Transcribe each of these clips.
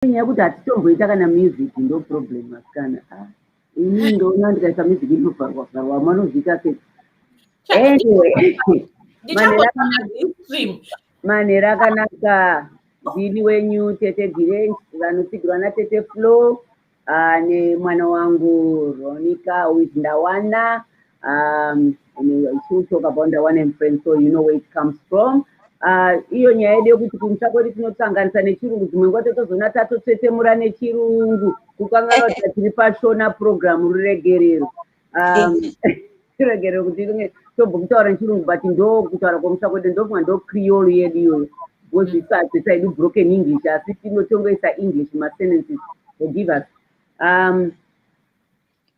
Nyakuti atitomboita kana music ndo problem asikana. Ini ndoona ndikaisa music inobvarwa bvarwa manozviita sei. Anyway, manhero akanaka. Ndini wenyu Tete Girenji vanopigirwa naTete Flo nemwana wangu Ronica with Ndawana. She'll talk about Ndawana and friends, so you know where it comes from. Iyo nyaya yedu yokuti kumusakoti tinosanganisa nechirungu dzimwe nguva totozona tatotsetemura nechirungu kukanganwa kuti tiri pashona program ruregerero ruregerero kuti tombokutaura nechirungu but ndo kutaura kwomusakoti ndofunga ndo creole yedu iyoyo wozvisatse saidu broken English asi tinotongoisa English masentences forgive us.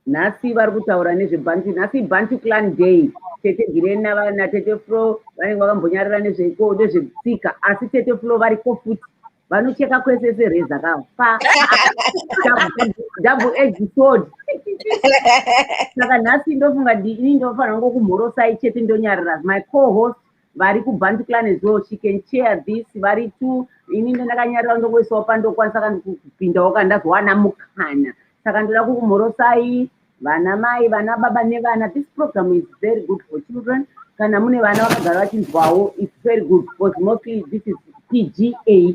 Nhasi vari kutaura nezvebantu, nhasi Bantu Clan Day. Tete Girena naTete Flo vanenge vakambonyarara nezvetsika, asi Tete Flo variko futi vanocheka kwese sereza kafa double edged sword. Saka nhasi ndofunga ini ndofanira ngokumhorosai chete ndonyarara. My co-host vari kuBantu Clan as well, she can share this. Vari tu ini ndakanyarara ndongoisawo pandokwanisa kana kupindawo kana ndazowana mukana. Saka ndoda kukumhorosai vana mai, vana baba nevana. This program is very good for children. Kana mune vana vakagara vachinzwawo, it's very good because mostly this is PGA.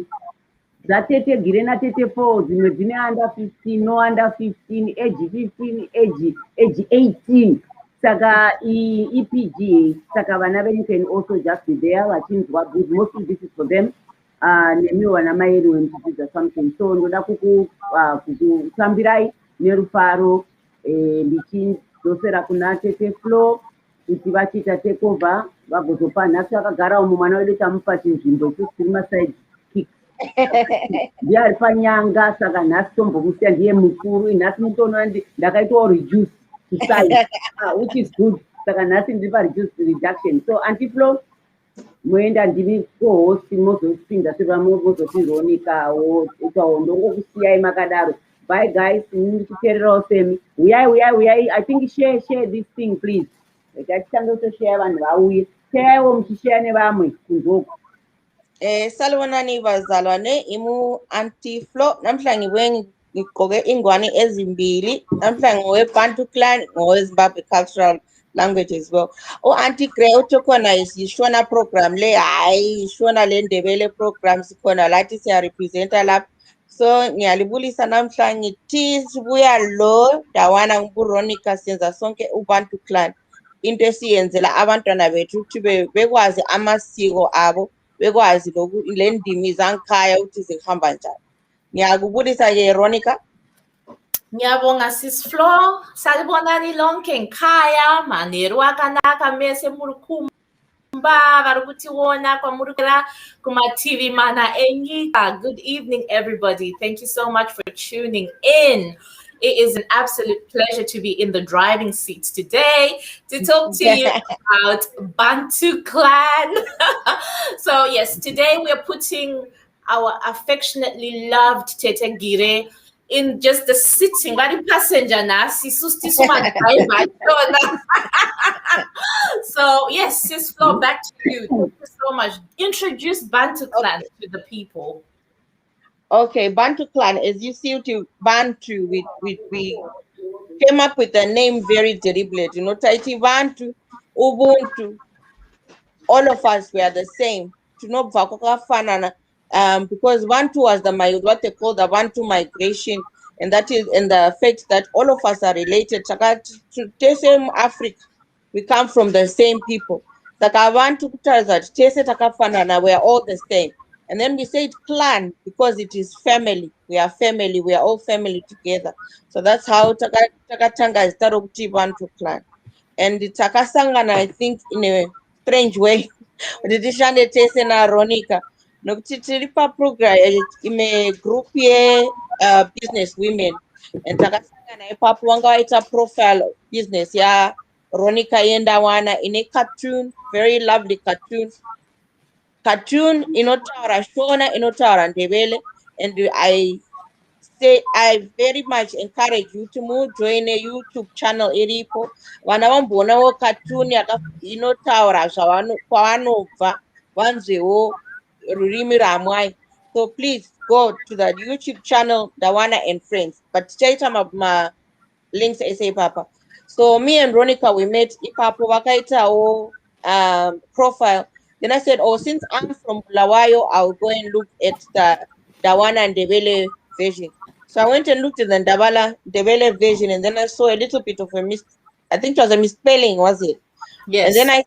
Zatete Girena Tete Flo dzimwe dzine under 15, no under 15, age 15, age 18. Saka PGA. Saka vana venyu can also just be there vachinzwa good. Mostly this is for them. Nemiwo vana mai edu when to do something. So ndoda kukutambirai nerufaro ndichidzosera kuna Tete Flo kuti vachiita takeover vagozopa. Nhasi akagara umu mwana wedu tamupa chinzvimbo isusu tiri maside kick ndiye ari panyanga. Saka nhasi tombomusiya ndiye mukuru. Nhasi mutoona ndakaitawo reduce to size which is good. Saka nhasi ndiri reduction. So Auntie Flo moenda ndini co-host mozopinda sevamozotizonikawo itawo ndongokusiyai makadaro. Bye guys, ndichiteererawo semi. Uyai, I think share this thing please. Gatitanga kutoshare vanhu vauye. Share muchishare nevamwe kunzoko. Salonani bazalwane imu Auntie Flo namhla ngigqoke ingwane ezimbili. Namhla ngoweBantu Clan ngoweZimbabwe Cultural Language as well. Auntie Gray utokhona isishona program le hayi ishona le Ndebele programs khona lathi siya representa lapha. So ngiyalibulisa namhla ngithi sibuya lo Ndawana nguRonica senza sonke uBantu Clan. Into esiyenzela abantwana bethu ukuthi bekwazi amasiko abo, bekwazi lokhu le ndimi zangikhaya ukuthi zihamba njani. Ngiyakubulisa ke Ronica. Ngiyabonga sis Flo, salibonani lonke ngikhaya, manheru akanaka mese muri kumba vari kutiona kwamurikira kuma-TV mana enyika. Good evening everybody. Thank you so much for tuning in. It is an absolute pleasure to be in the driving seat today to talk to you about Bantu Clan. So yes, today we are putting our affectionately loved Tete Gire in just the sitting, very passenger na so yes, Sis Flo, back to you. Thank you so much. Introduce Bantu Clan to the people. Okay, Bantu Clan, as you see, to Bantu, we came up with the name very deliberate. You know, Taiti Bantu, Ubuntu, all of us were the same. To know Fanana, because Bantu was what they call the Bantu migration, and that is in the fact that all of us are related. To the same Africa, we come from the same people. Bantu that we are all the same. And then we said clan because it is family. We are family. We are all family together. So that's how Takatanga is Tarokuti Bantu Clan. And the Takasangana, I think, in a strange way, the Dishane Tesena Ronica. Nokutiripa program in a group here, business women. And Takasangana Papuanga, it's a profile business. Yeah, Ronica Yendawana in a cartoon, very lovely cartoon. Cartoon inotaura shona inotaura Ndebele, and I very much encourage you to join a YouTube channel iripo vana vambonawo cartoon inotaura kwavanobva vanzwewo rurimi ramwai. So please go to the YouTube channel, Dawana and Friends. But tichaita ma links SA Papa. So me and Ronica, we met Ipapo wakaitawo profile. Then I said, oh, since I'm from Bulawayo, I'll go and look at the Dawana and Debele version. So I went and looked at the Debele version, and then I saw a little bit of I think it was a misspelling, was it? Yes. And then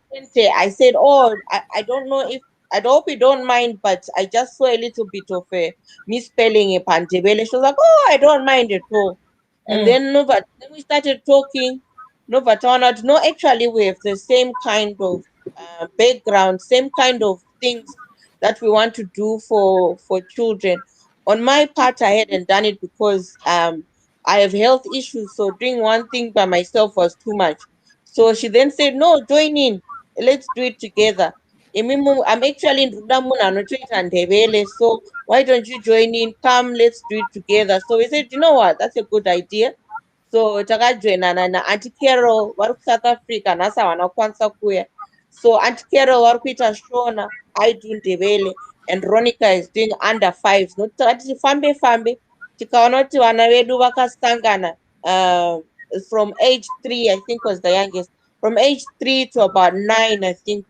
I said, oh, I don't know if, I hope you don't mind, but I just saw a little bit of a misspelling in Pantebele. She was like, oh, I don't mind at all. And then then we started talking. No, actually we have the same kind of background, same kind of things that we want to do for children. On my part, I hadn't done it because I have health issues, so doing one thing by myself was too much. So she then said, no, join in, let's do it together. I'm actually in Ndebele, so why don't you join in? Come, let's do it together. So we said, you know what, that's a good idea. So takajoinana na Auntie Carol vari South Africa nhasi vanakwanisa kuya. So Auntie Carol vari kuita Shona, I do Ndebele, and Ronica is doing under 5s. Nokuti takati tifambe tikaona kuti vana vedu vakasangana from age 3, I think was the youngest, from age 3 to about 9, I think.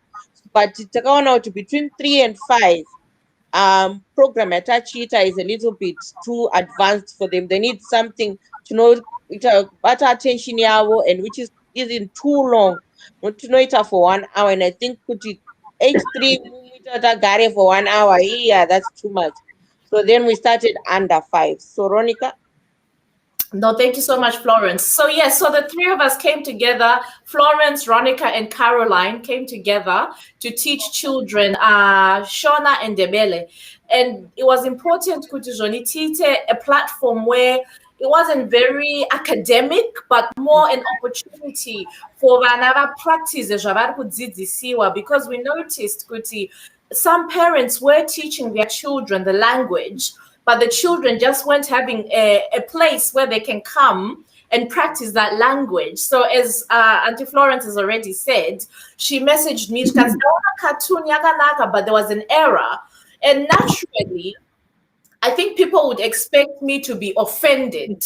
But takaona kuti between 3 and 5 program atachiita is a little bit too advanced for them. They need something to know better attention yavo, and which isn't too long. Not to know it for 1 hour. And I think age 3 for 1 hour, yeah, that's too much. So then we started under 5. So Ronica. No, thank you so much, Florence. So yes, so the three of us came together. Florence, Ronica, and Caroline came together to teach children Shona and Ndebele. And it was important to a platform where it wasn't very academic, but more an opportunity for another practice because we noticed some parents were teaching their children the language, but the children just weren't having a place where they can come and practice that language. So as Auntie Florence has already said, she messaged me, because cartoon yakanaka, but there was an error. And naturally, I think people would expect me to be offended,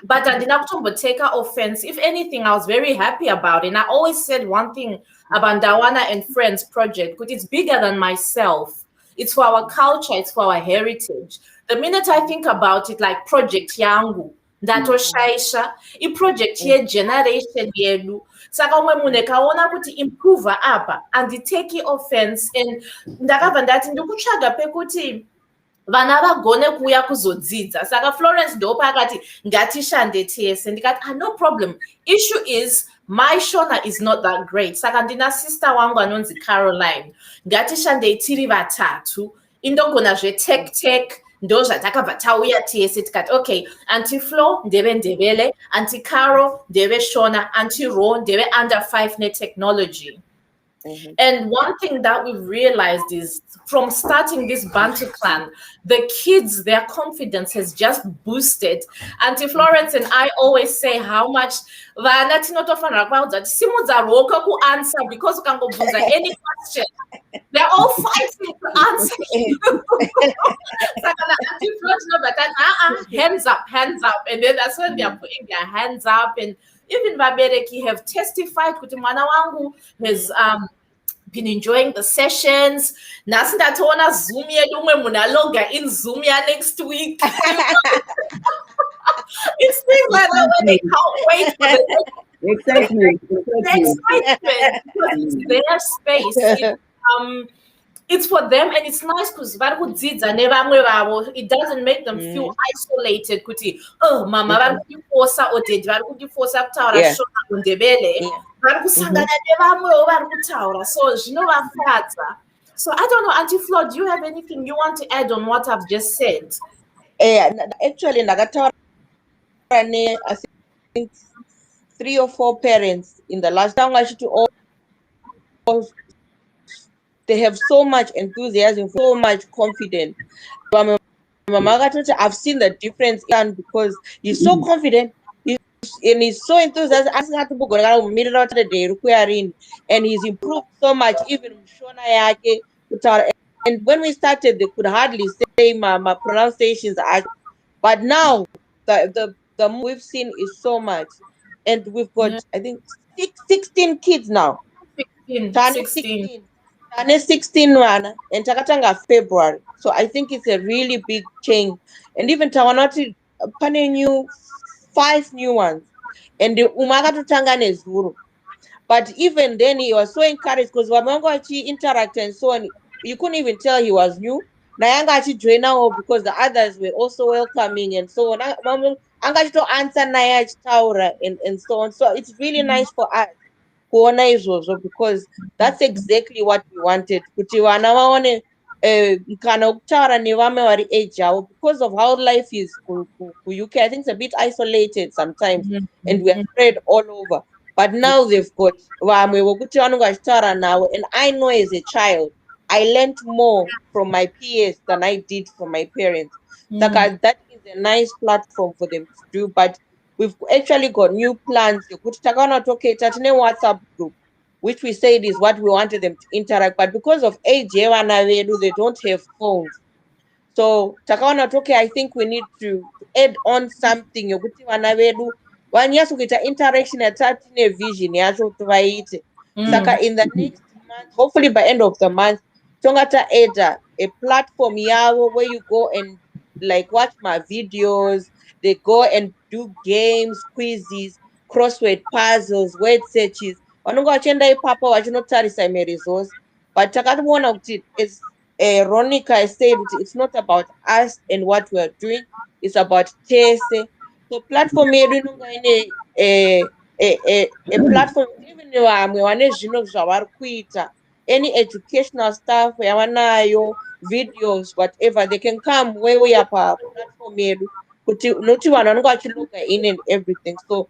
but I did not take offense. If anything, I was very happy about it. And I always said one thing about Dawana and Friends project, because it's bigger than myself. It's for our culture, it's for our heritage. The minute I think about it, like Project Yangu, Shaisha, a project here, generation yedu. Saka umwe mune kaona kuti improve apa, and take offense, and ndakabva ndati ndikutsvaga pekuti vana vagone kuuya kuzodzidza. Saka Florence ndopa akati ngatishande tese, ndikati no problem. Issue is my Shona is not that great. Saka ndina sister wangu anonzi Caroline, ngatishande tiri vatatu, indogona zve tech ndo zvatakabva tauya tese tikati okay, Auntie Flo ndeve Ndebele, Auntie Caro ndeve Shona, Auntie Ro ndeve under 5 net technology. And one thing that we've realized is from starting this Bantu clan, the kids, their confidence has just boosted. Auntie Florence and I always say how much answer, because you can go any question. They're all fighting to answer you. Hands up. And then that's when they're putting their hands up. And even Babereki have testified kuti mwana wangu has been enjoying the sessions. Nasi ndatona Zoom yedu umwe munaloga in Zoom ya next week. It's things like that when they can't wait for the excitement. It's their space. It's for them, and it's nice because it doesn't make them feel isolated. Oh, mama, so so I don't know, Auntie Flo, do you have anything you want to add on what I've just said? Actually, I think 3 or 4 parents in the last time to all. They have so much enthusiasm, so much confidence. I've seen the difference because he's so confident and he's so enthusiastic, and he's improved so much. Even Shona yake And when we started, they could hardly say my pronunciations are, but now the more we've seen is so much. And we've got, I think, 16 kids now. 16. 16 one and takatanga February. So I think it's a really big change. And even Tawanati pane new 5 new ones. And the umakatutanga nezuru. But even then he was so encouraged because Wamango interact and so on. You couldn't even tell he was new. Nayanga join now because the others were also welcoming and so on. Anga to answer Naya Taura and so on. So it's really nice for us kuona izvozvo because that's exactly what we wanted. Kuti vana vaone kana wekutaura nevamwe vari age yavo because of how life is ku-UK. I think it's a bit isolated sometimes and we are spread all over. But now they've got vamwe vokuti vanonge vachitaura navo, and I know as a child I learned more from my peers than I did from my parents. Saka that is a nice platform for them to do. But we've actually got new plans. Tatine WhatsApp group, which we said is what we wanted them to interact. But because of age, they don't have phones. So I think we need to add on something. One year to interaction at vision. Saka in the next month, hopefully by end of the month, Tongata add a platform where you go and like watch my videos. They go and do games, quizzes, crossword puzzles, word searches. Vanonga vachenda ipapa vachinotarisa ime resource. But takatoona kuti it's Ronica said it's not about us and what we're doing, it's about Tese. So platform yedu inonga ine a platform even vamwe vane zvino zvavari kuita, any educational stuff yavanayo, videos, whatever, they can come where we are platform yedu kuti noti vanhu vanonga vachiloga in and everything. So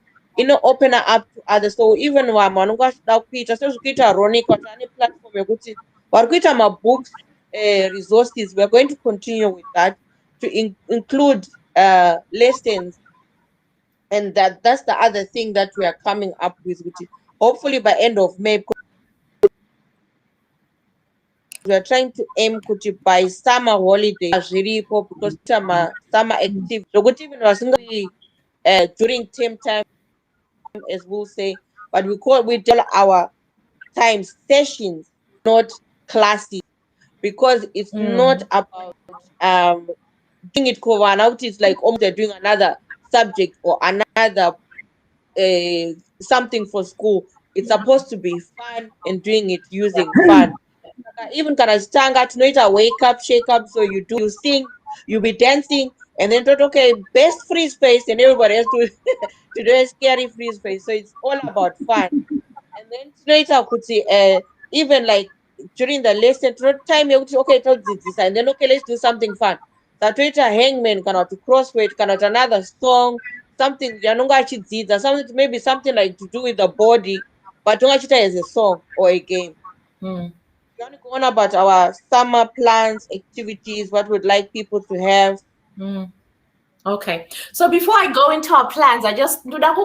open up to others. So even vamwe vanonga vachida kuita sezvikuita Ronica kuti ane platform yekuti vari kuita mabooks resources. We're going to continue with that to include lessons, and that's the other thing that we are coming up with, which is hopefully by end of May. We are trying to aim by summer holiday because summer active during term time, as we'll say, but we tell our time sessions, not classes, because it's not about doing it KUVANA, which is like almost they're doing another subject or another something for school. It's supposed to be fun and doing it using fun. Even kana stanga tinoita wake up, shake up, so you sing, you be dancing, and then okay, best free space, and everybody has to to do a scary free space. So it's all about fun. And then tinoita kuti even like during the lesson time, okay, this, and then okay, let's do something fun. That Twitter hangman cannot to crossword, cannot another song, something something maybe something like to do with the body, but Tongachita is a song or a game. You want to go on about our summer plans, activities, what we'd like people to have. Okay, so before I go into our plans, I just do that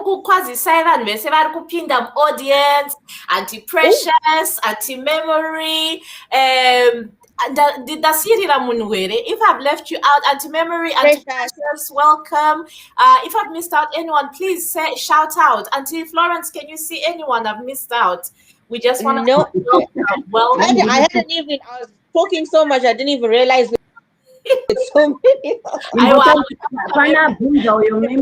audience, anti-precious, anti-memory, if I've left you out, anti-memory, anti-precious, welcome. If I've missed out anyone, please shout out. Auntie Florence, can you see anyone I've missed out? We just want to welcome. I hadn't even, I was talking so much, I didn't even realize it's so many. Your memory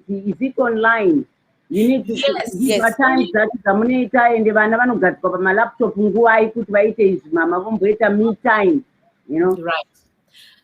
is it online? You need to give times that Samunita and the Vanavano got my laptop I put right is Mama me time, you know. Right.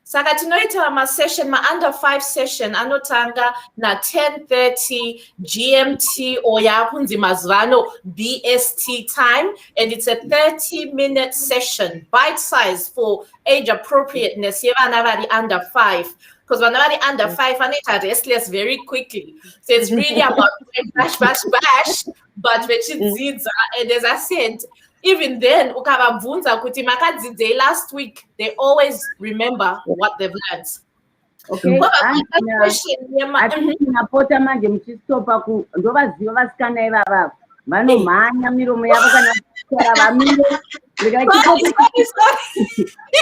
Saka tinoita ma session ma under 5 session anotanga na 10:30 GMT or yakunzi mazvano BST time, and it's a 30-minute session, bite size for age appropriateness yevana vari under 5. Because when they're under 5, and they are restless very quickly. So it's really about bash. But and as I said, even then, last week, they always remember what they've learned. Okay.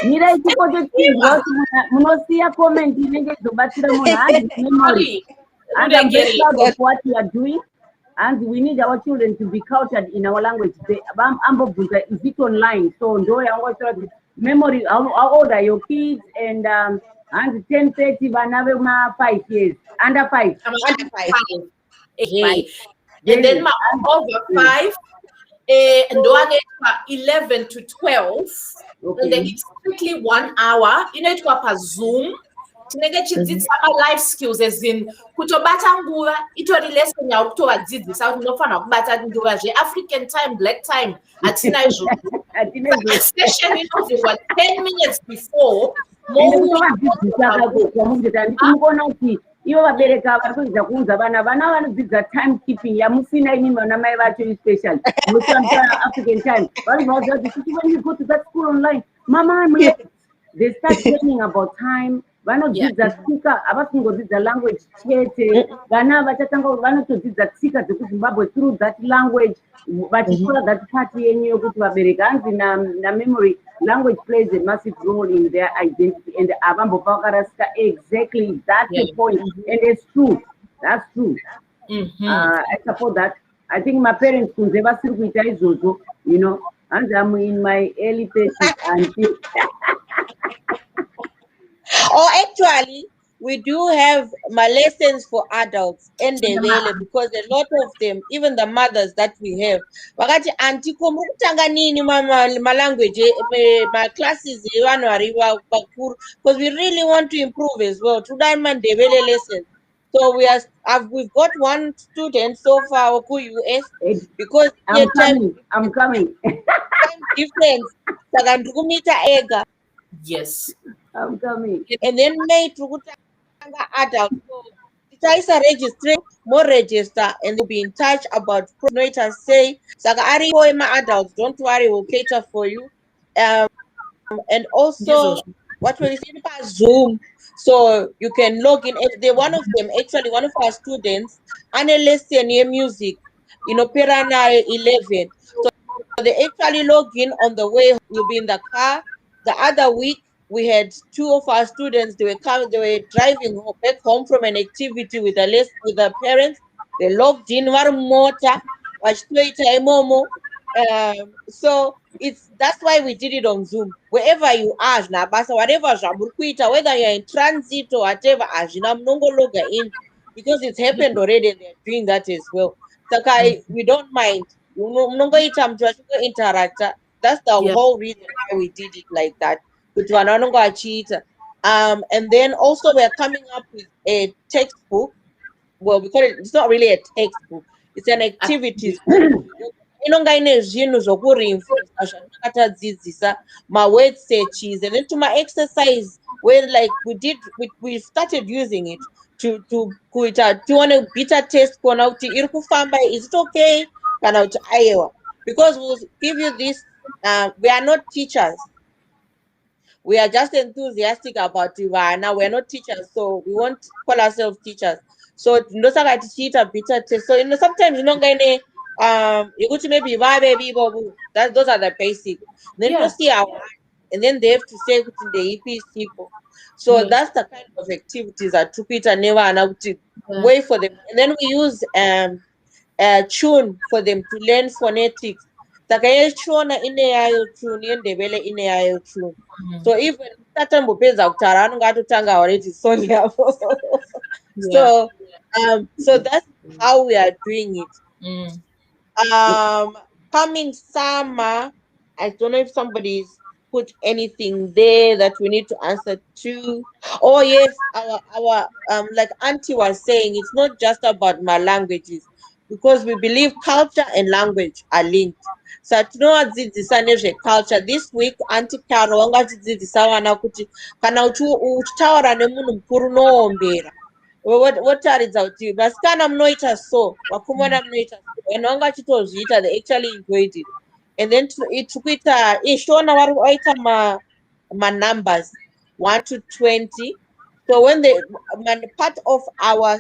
Mira ichipote chinzwa munosiya comment inenge izobatsira munhu hanzi memory. And I'm very proud of what we are doing. And we need our children to be cultured in our language. Is it online? So memory, how old are your kids? And 10:30, another 5 years. Under 5. Under 5. And then over 5. And 11 to 12. Okay. And then it's strictly 1 hour. You know, it was a Zoom. Life skills as in kutobata nguva itori lesson ya kutovadzidzisa kuti unofanira kubata nguva African time, black time hatina izvozvo. Session inovhurwa 10 minutes before. Ndikuona kuti ivo vabereka vari kudzidza kuudza vana vanodzidza time keeping yamusina inini vana mai vacho especially munotamisa African time vanobva kuti when you go to that school online mama they start learning about time. Vanodzidza Tsika, avasingodzidza language chete. Vana vachatanga vanotodzidza Tsika dzekuZimbabwe through that language. Vachikora that part yenyu yokuti vabereki hanzi na memory language plays a massive role in their identity and avambopa vakarasika exactly that's the point and it's true. That's true. I support that. I think my parents kunze vasiri kuita izvozvo, you know, and I'm in my early 30s until or actually, we do have my lessons for adults and because a lot of them, even the mothers that we have, wakati antiko mukutanga nini my language, my classes because we really want to improve as well. Today, Mandevele lessons. So we've got one student so far who US because I'm coming. Time difference. Yes. I'm coming. And then made to adult. So registering, more register, and they'll be in touch about pronoiters say, Sagari my adults, don't worry, we'll cater for you. And also what we see about Zoom. So you can log in. If one of them, actually one of our students, and a lesson near music, you know, Pirana 11. So they actually log in on the way, you'll be in the car. The other week we had 2 of our students, they were driving back home from an activity with the parents. They logged in one motor, so that's why we did it on Zoom. Wherever you are, whatever whether you're in transit or whatever, log in because it's happened already and they're doing that as well. We don't mind. That's the whole reason why we did it like that. And then also we're coming up with a textbook. Well, we call it's not really a textbook, it's an activities book. My word searches and then to my exercise where like we started using it to want a beta test is it okay? Because we'll give you this. We are not teachers. We are just enthusiastic about YEDU. We're not teachers, so we won't call ourselves teachers. So those are like teach a beta test. So sometimes you go to maybe those are the basic. Then you see and then they have to say what's in the EPs people. So that's the kind of activities that took it and never wait for them. And then we use tune for them to learn phonetics. So even already so that's how we are doing it. Coming summer, I don't know if somebody's put anything there that we need to answer to. Oh yes, our like Auntie was saying, it's not just about my languages, because we believe culture and language are linked. So tinovadzidzisa culture. This week Auntie Caro wangatidzidzisa vana kuti kana uchitaura nemunhu mukuru noombera wotaridza kuti vasikana munoita so, vakomana munoita so, and vanga vachitozviita, they actually enjoyed it. And then tikuita ishona vari vaita ma numbers 1 to 20. So when part of our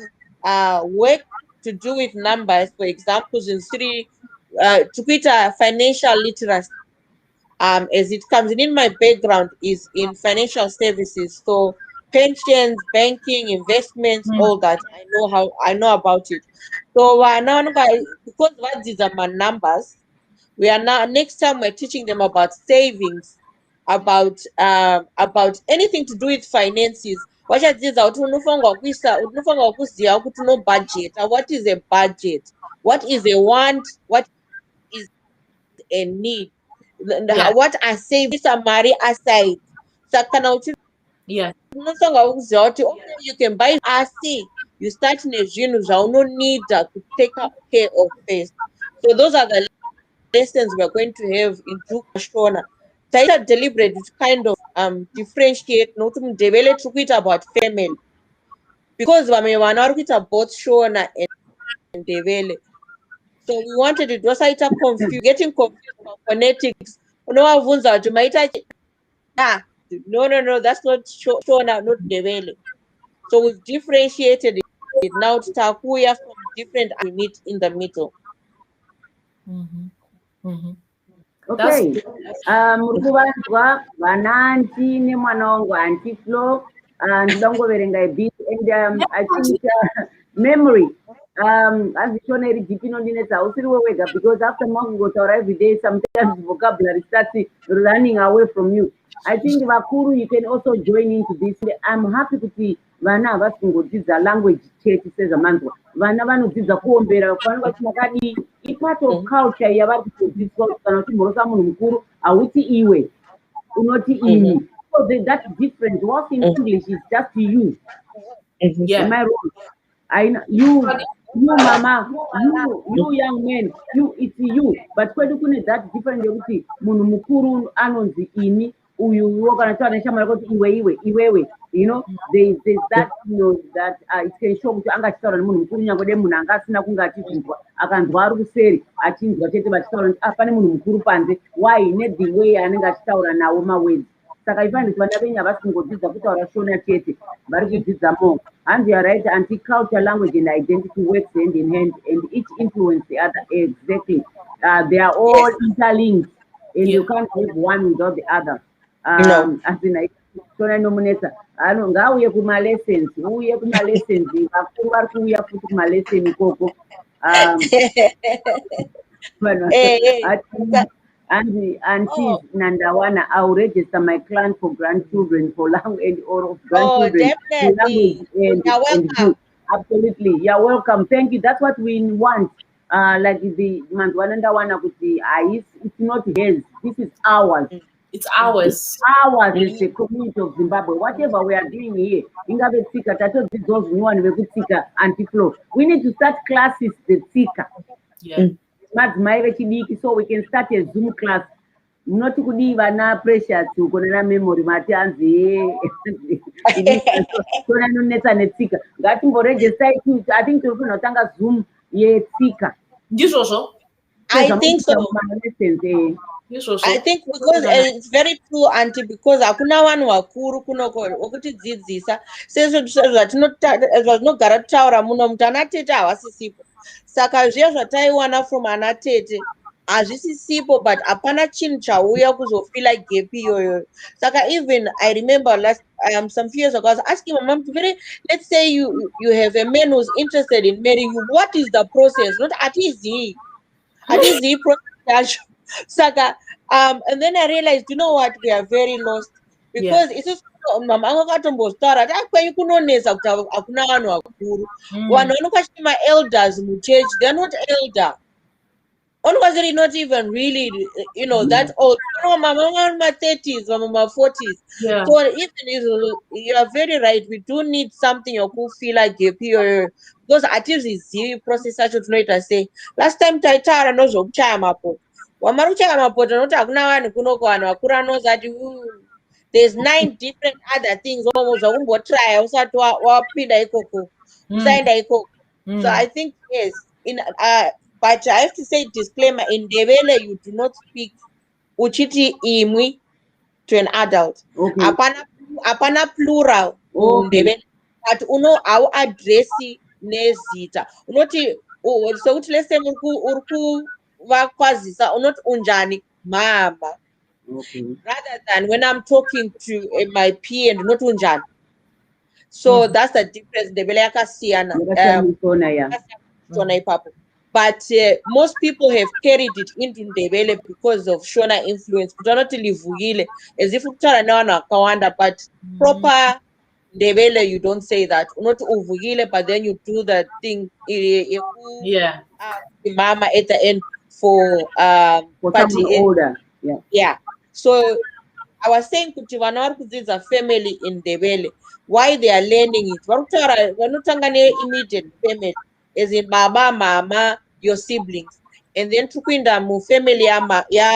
work to do with numbers, for examples in 3 tikuita financial literacy. as it comes in my background is in financial services, so pensions, banking, investments, all that I know about it. So now because what these are my numbers, we are now next time we're teaching them about savings, about anything to do with finances. What is no budget? What is a budget? What is a want? What is a need? Yeah. What are savings mari aside? Sakana Yeah. you can buy asi. You start nezvinhu zvaunoneeda to take care of first. So those are the lessons we're going to have in Shona. Taita deliberate to kind of differentiate nokuti mudevele tiri kuita about family, because vamwe vana vari kuita both Shona and Ndebele. So we wanted it wasaita confused, getting confused about phonetics. Unovabvunza kuti maita no, that's not Shona, not Ndebele. So we've differentiated it now to takuya from different we meet in the middle. Okay. Muri kuvanzwa vana anti nemwana wangu anti Flo, ndinoda kungoverenga a bit, and I think memory azvishona iri deep inondinetsa hausiriwe wega, because after makungotaura every day sometimes vocabulary starts running away from you. I think vakuru you can also join into this. I'm happy kuti vana havasi kungodzidza language chete sezvamanzwa, vana vanodzidza kuombera kufanira kuti makadii part of culture yavari kutodzidziswa kuti kana uchimhorosa munhu mukuru hauti iwe unoti ini. So that difference whilst in English is just you. Am I wrong? You mama, you young man, it's you. But kwedu kune that different yekuti munhu mukuru anonzi ini, uyu kana chaneshamara kuti iwewe, you know, there's that, you know, that it can show kuti angachitaura nemunhu mukuru nyange de munhu anga asina kunge achizvinzwa akanzwa ari kuseri achinzwa chete vachitaura kuti pane munhu mukuru panze, why the way anenge achitaura nawo mawords. Saka ifani kuti vana venyu havasi kungodzidza kutaura Shona chete, vari kudzidza more. And you are right, anti-culture, language and identity works hand in hand, and each influence the other. Exactly. They are all interlinked, and you can't have one without the other. No. As in, like, Shona nomunetsa. Ngauye kuma-lessons, uye kuma-lessons, vakuru vari kuuya futi kuma-lesson ikoko. And she's Nandawana. I'll register my clan for grandchildren for language or of grandchildren. Definitely. You're welcome. Absolutely. You're welcome. Thank you. That's what we want. Like the Nandawana with the eyes, it's not his. This is ours. It's ours. It's ours. It's the community of Zimbabwe. Whatever we are doing here, Ingabe Tsika, Tato Zizos, Nuan, Tsika, Anti-Flow. We need to start classes with Tsika. Yeah. So we can start a Zoom class. Not to leave na pressure to go na memory matanzi. So na neta netika. Gating for register to I think to no tanga Zoom ye Tsika. This also. I think so. I think because it's very true, Auntie, because akuna wanu wakuru kunoko okuti dzidzisa sezvo zvatinogara taura muno mutana tete havasisipo. Saka zviya zvataiwana from ana tete hazvisisipo, but hapana chinhu chauya kuzofila gap iyoyo. Saka even I remember some few years ago I was asking my mom, let's say you have a man who's interested in marrying you, what is the process? Not at easy process. Saka and then I realized, you know what, we are very lost, because it's just mama akatombotaura kwenyu kunonesa kuti hakuna vanhu vakuru. Vanhu vanokashima elders muchurch, they're not elder. Honestly, not even really, you know, that old. Mama my 30s, mama 40s. Yeah. So even you are very right, we do need something you could feel like because at least it's the process I should know say. Last time taitara knows of chamapo. Wamarucha mapoto not agna and kunoko akura knows that there's 9 different other things almost a try also to pida ikoko. So I think yes, in but I have to say disclaimer, in Ndebele you do not speak uchiti imwi to an adult. Okay. Apana plural. Okay. But uno our addressi nezita. Unoti so let's say urku vakwazisa unot unjani mama. rather than when I'm talking to my peer and not unjani. So that's the difference. Ndebele yakasiyana. But most people have carried it into Ndebele because of Shona influence. Not livugile as if Kawanda, but proper Ndebele, you don't say that. Not uvugile, but then you do the thing. Yeah. Mama at the end for someone older. Yeah. So I was saying is a family in Ndebele. Why they are learning it? We're not immediate family, as in mama, your siblings, and then tukwinda mu family ya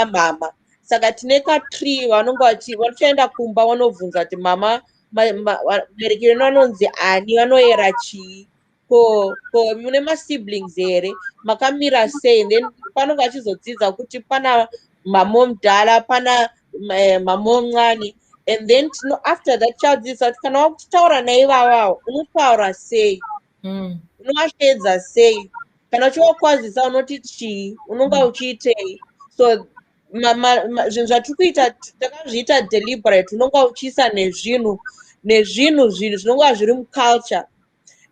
mama. Saka tineka tree wanoenda kumba vanovhunza kuti mama mubereki vanonzi ani vanoyera chii ko mune siblings here makamira sei, then panonga achizodzidza kuti pana mama mudhara pana mama mncane, and then after that child is that kana wakutaura naivavavo unotaura sei, unovashedza sei, kana uchivakwazisa unoti chii, unonga uchiitei. So zvinhu zvatiri kuita takazviita deliberate, unonga uchiisa nezvinhu zvinonga zviri muculture.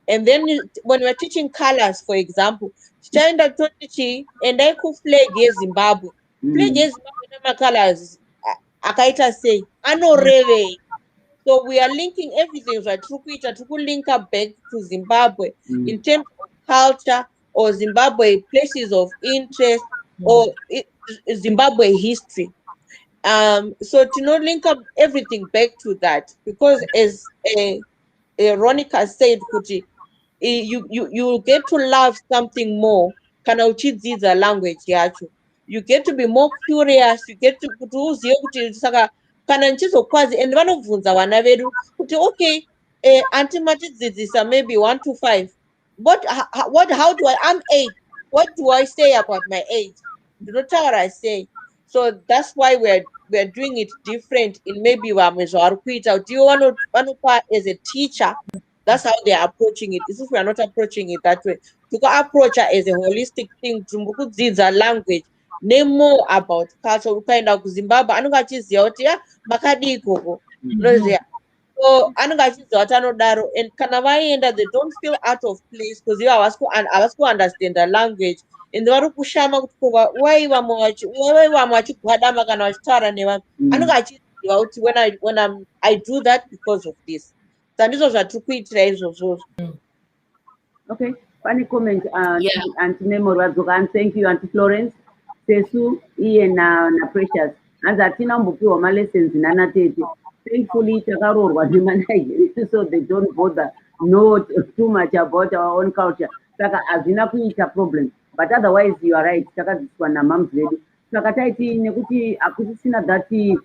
And then when we're teaching colors, for example, tichaenda toti chii, endai kuflag yezimbabwe. Flag yezimbabwe nemacolors akaita sei, anorevei. So we are linking everything zvatiri kuita, tiri kulinka back to Zimbabwe in terms of culture or Zimbabwe places of interest or Zimbabwe history. So to not link up everything back to that, because as Ronica said, Kuti, you get to love something more. Kana uchidzidza language yacho. You get to be more curious. You get to uzive kuti saka kana nchizokwazi, and vanovhunza vana vedu kuti okay, anti matidzidzisa maybe 1 to 5. How do I'm 8. What do I say about my age? Do not tell what I say. So that's why we're doing it different in maybe vamwe zvavari kuita. Do you want to as a teacher? That's how they are approaching it. This is, we are not approaching it that way. To approach it as a holistic thing, to language, name more about culture. We find out Zimbabwe. I know that is the makadi koko. So I know that is the and Kanawai, that they don't feel out of place because you are to understand the language. And the waru kushama kutoka why wamachi kuhadama kana wachitara newa. I know that when I do that because of this. Okay, funny comment. Auntie Nemitauro, and thank you, Auntie Florence. Sesu, Ian, na Precious. And that Tina Mbukiwa my lessons in Anatete. Thankfully, Takaro was human, so they don't bother know too much about our own culture. Saka azina kuita problem. But otherwise, you are right. Saka this one a mom's lady. Saka taiti nekuti akusisina dati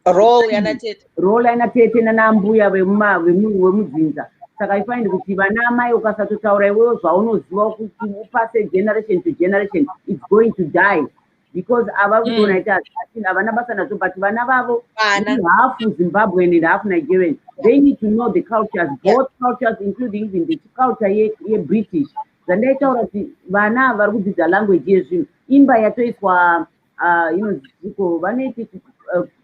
role yanatete nanambuya vemudzinza. Saka I find kuti vana mai ukasatotaura iwewe zvaunoziva kuti upase generation to generation, it's going to die. Because avakutona ita havana basa nazvo, but vana vavo half Zimbabwean and half Nigerian. They need to know the cultures, both cultures, including even the culture ye-British. Zandaitaura kuti vana vari kudzidza language yezvinhu. Imba yatoiswa vanoiti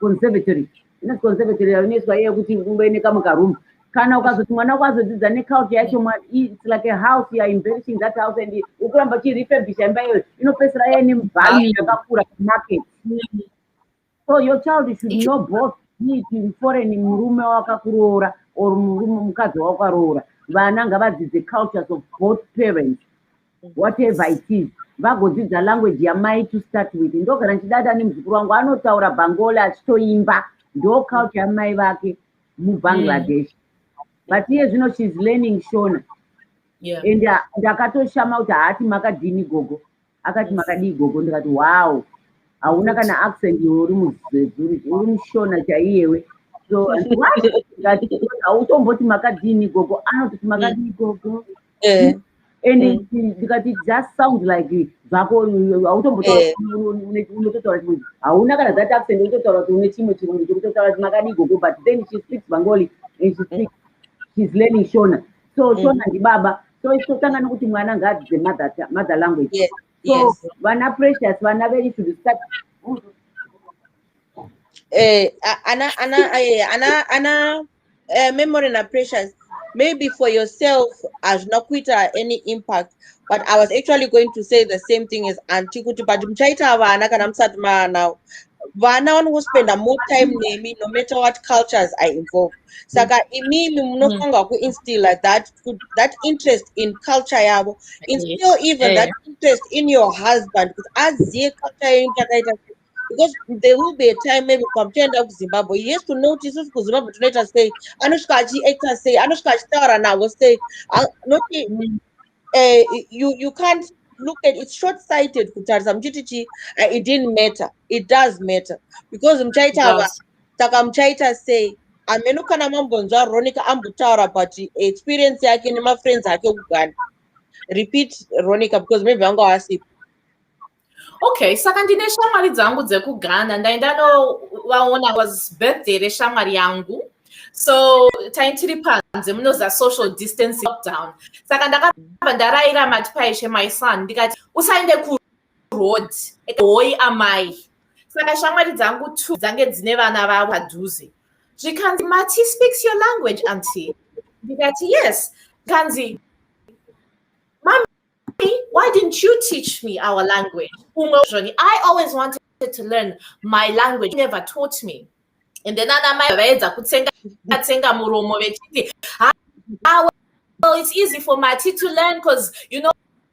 conservatory. Inozi conservatory inoiswa iye kuti umbe nekamukarumu. Kana ukazoti mwana ukazodzidza neculture yacho, it's like a house, you are embellishing that house, and ukuramba uchirefurbish imba iyoyo inopedzisira yaine value yakakura market. So your child should know both, be it foreign murume wakakuroora or mukadzi wakaroora. Vana ngavadzidze cultures of both parents, whatever it is. Vagodzidza language yamai to start with. Ndogara nchidada nemuzukuru wangu anotaura Bengali achitoimba, ndo culture yamai vake muBangladesh. But here, she's learning Shona. Yeah. And ndakatoshama kuti haati makadhini gogo. Akati makadii gogo. Ndikati wow. Hauna kana accent uri muzvezuri. Uri mushona chaiyewe. So what? Ndikati hautomboti makadhini gogo. Anoti makadii gogo. And ndikati it just sounds like zvako hautombotaura unototaura chimwe. Hauna kana that accent unototaura kuti une chimwe chirungu chekutotaura kuti makadii gogo. But then she speaks Bengali and she's learning Shona. So Shona ndi baba. So it's totanga nokuti mwana ngadzidze mother language. So vana precious, vana very should start. Memory na precious. Maybe for yourself, as not quit any impact. But I was actually going to say the same thing as Auntie Kuti. But mchaita vana kana msatma now. Vana who spend more time naming, no matter what cultures are involved. Saka imi mnokonga ku instill like that interest in culture yabo, instill even that interest in your husband. Because as ye culture because there will be a time maybe compared to Zimbabwe. He has to notice because Zimbabwe later say Anushka G actor say Anushka Stara now will say you can't look at it's short-sighted it didn't matter. It does matter because mchaita say amenuka na mambonza Ronika ambutaura but experience yake ni my friends ake Uganda. Repeat Ronika because maybe I'm going to ask. Okay, saka ndine shamwari dzangu dzekuganda ndaenda novaona was birthday reshamwari yangu, so taitiri panze munoza social distance lockdown, saka ndakabva ndarayira mati paishe my son ndikati usaende kuroad hoi amai, saka shamwari dzangu 2 dzange dzine vana vavo padhuze zvikanzi Mati speaks your language auntie, ndikati yes, kanzi why didn't you teach me our language? I always wanted to learn my language. You never taught me. And then well, it's easy for Mati to learn because you know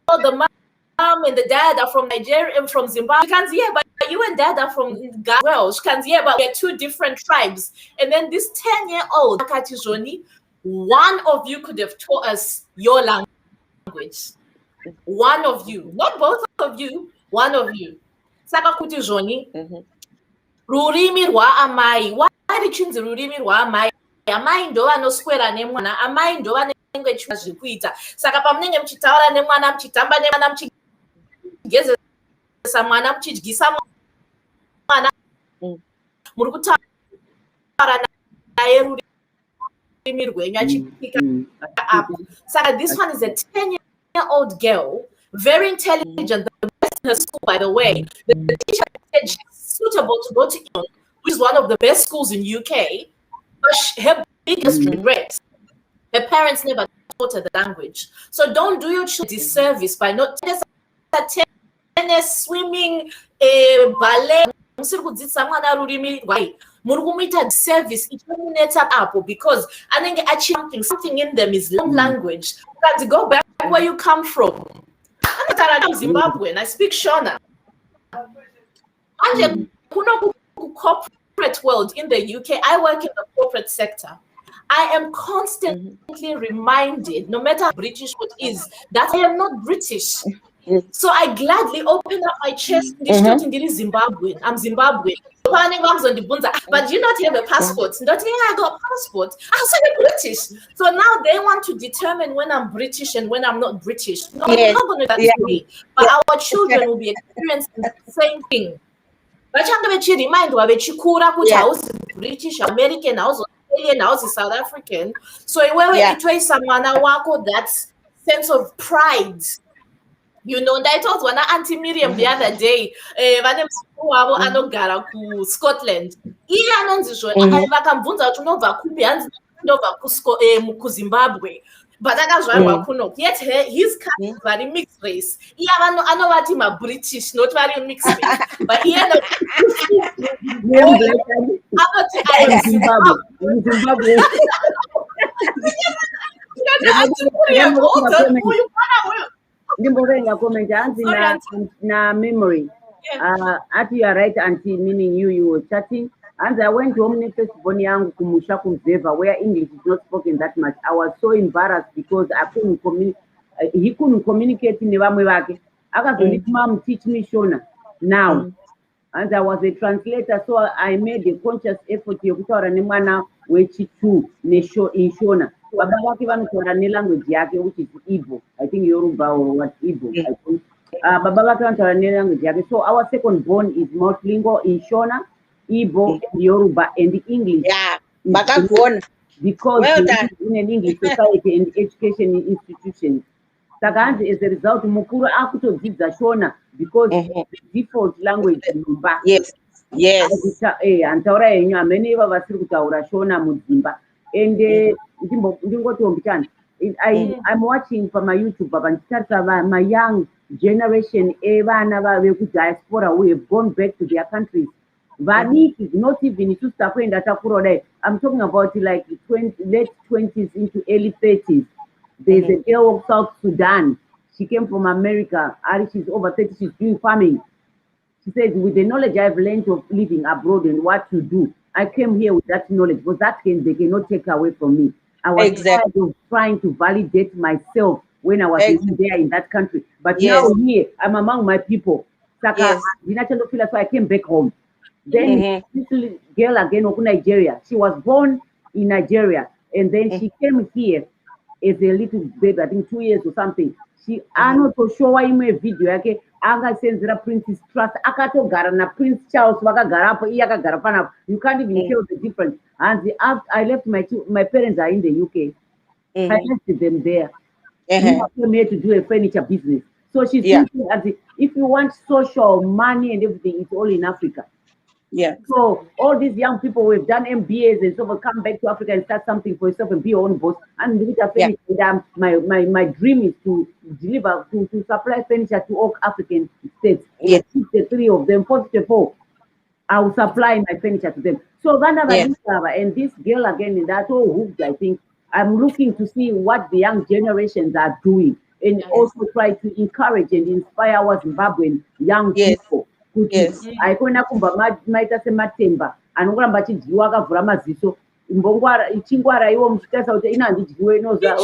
the mom and the dad are from Nigeria and from Zimbabwe. She can't, yeah, but you and dad are from Ghana. Well, she can't, yeah, but we're 2 different tribes. And then this 10-year-old, one of you could have taught us your language. One of you, not both of you, one of you. Saka kuti Joni, rurimi rwa amai. Why did you rurimi rwa amai? Amai ndo anoswera nemwana, amai ndo anenge chikuita. Saka pamunenge mchitaura nemwana, mchitamba nemwana, mchigezesa mwana, mchidyisa mwana, muri kutaura naye rurimi rwenyu achipika apo. Saka this one is a 10-year-old girl, very intelligent, the best in her school, by the way. The teacher said she's suitable to go to England, which is one of the best schools in UK. But her biggest regret, her parents never taught her the language. So don't do your children disservice by not tennis, swimming, ballet. Service because I think achieving something in them is language. You got to go back where you come from. I'm Zimbabwean. I speak Shona. And corporate world in the UK, I work in the corporate sector. I am constantly reminded, no matter how British what is, that I am not British. So I gladly open up my chest. Zimbabwean. I'm Zimbabwean. But you not have a passport. Don't think I got a passport. I'm British. So now they want to determine when I'm British and when I'm not British. No, I'm not going to do that to me. But our children will be experiencing the same thing. But I'm going to remind you I was British, American, I was Australian, I was South African. So it was someone that sense of pride. You know, I told one Auntie Miriam the other day, anogara ku Scotland. Zimbabwe. But yet his kind of very mixed race. I know what him a British, not very mixed race. But he had I am Zimbabwe. Na memory. Ati you are right, Auntie, meaning you were chatting. And I went home next morning kumusha kumzeva where English is not spoken that much. I was so embarrassed because I couldn't communicate. He couldn't communicate in the way. Mom teach me Shona now. And I was a translator, so I made a conscious effort to kutaura nemwana wechitu nesho in Shona. Baba wake vanokutaura nelanguage yake which is Igbo. I think Yoruba or what Igbo. I think. Baba wake vanokutaura nelanguage yake. So our second born is multilingual in Shona, Igbo, Yoruba, and English. Yeah, because well in an English society and education institutions. Saka hanzi as a result mukuru akutodzidza Shona because the default language mudzimba. Yes. Yes. Antaura henyu hamene iva vasiri kutaura Shona mudzimba. And ndingotombi I'm watching from my YouTube my young generation evana vekudiaspora who have gone back to their countries. Vaniki, not even to kuenda takura kudai. I'm talking about like late 20s into early 30s. There's a girl of South Sudan. She came from America. She's over 30. She's doing farming. She said, with the knowledge I've learned of living abroad and what to do, I came here with that knowledge, but they cannot take away from me. I was tired of trying to validate myself when I was there in that country. But now here, I'm among my people. Saka, so I came back home. Then this little girl again of Nigeria, she was born in Nigeria, and then she came here as a little baby, I think 2 years or something. She anotoshowa imwe video yake akasenzera Prince's Trust akatogara na Prince Charles vakagara apo iye akagara panapo. You can't even tell the difference. And after I left, my parents are in the UK. I left them there. I came here to do a furniture business. So she's thinking, if you want social money and everything, it's all in Africa. Yeah. So all these young people who have done MBAs and so on come back to Africa and start something for yourself and be your own boss. And my dream is to deliver, to supply furniture to all African states. Yes. 53 of them, 44. I will supply my furniture to them. So and this girl again, that's all hooked, I think. I'm looking to see what the young generations are doing and also try to encourage and inspire our Zimbabwean young people. Yes. Aikona kumba maita sematemba anongoramba achidyiwa akavhura maziso mbongwara ichingwara iwo muchitaisa kuti ina handidyiwe inoza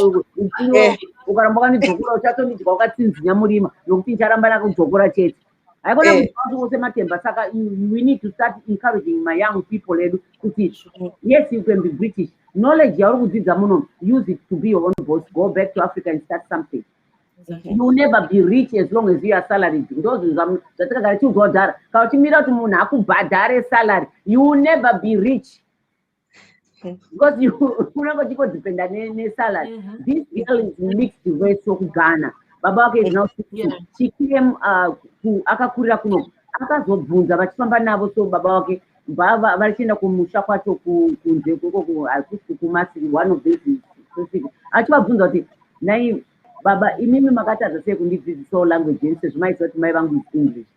ukaramba wakanidzokora uchatondidya wakatsinzinya murima nokuti ncharamba nakudzokora chete haikona kuti sematemba. Saka we need to start encouraging my young people edu kuti yes, you can be British. Knowledge yauri kudzidza muno, use it to be your own boss. Go back to Africa and start something. You will never be rich as long as you are salaried. Those salary. You will never be rich because you never depend on salary. This girl is mixed race of Ghana. Baba is now she came to akakurira kuno akazobvunza vachifamba navo. So baba wake baba vachienda kumusha kwacho kunze kumasiri one of these achivabvunza kuti nai Baba, imimi makatadza sei kundidzidzisawo language yenyu sezvo maiziva kuti mai vangu is English.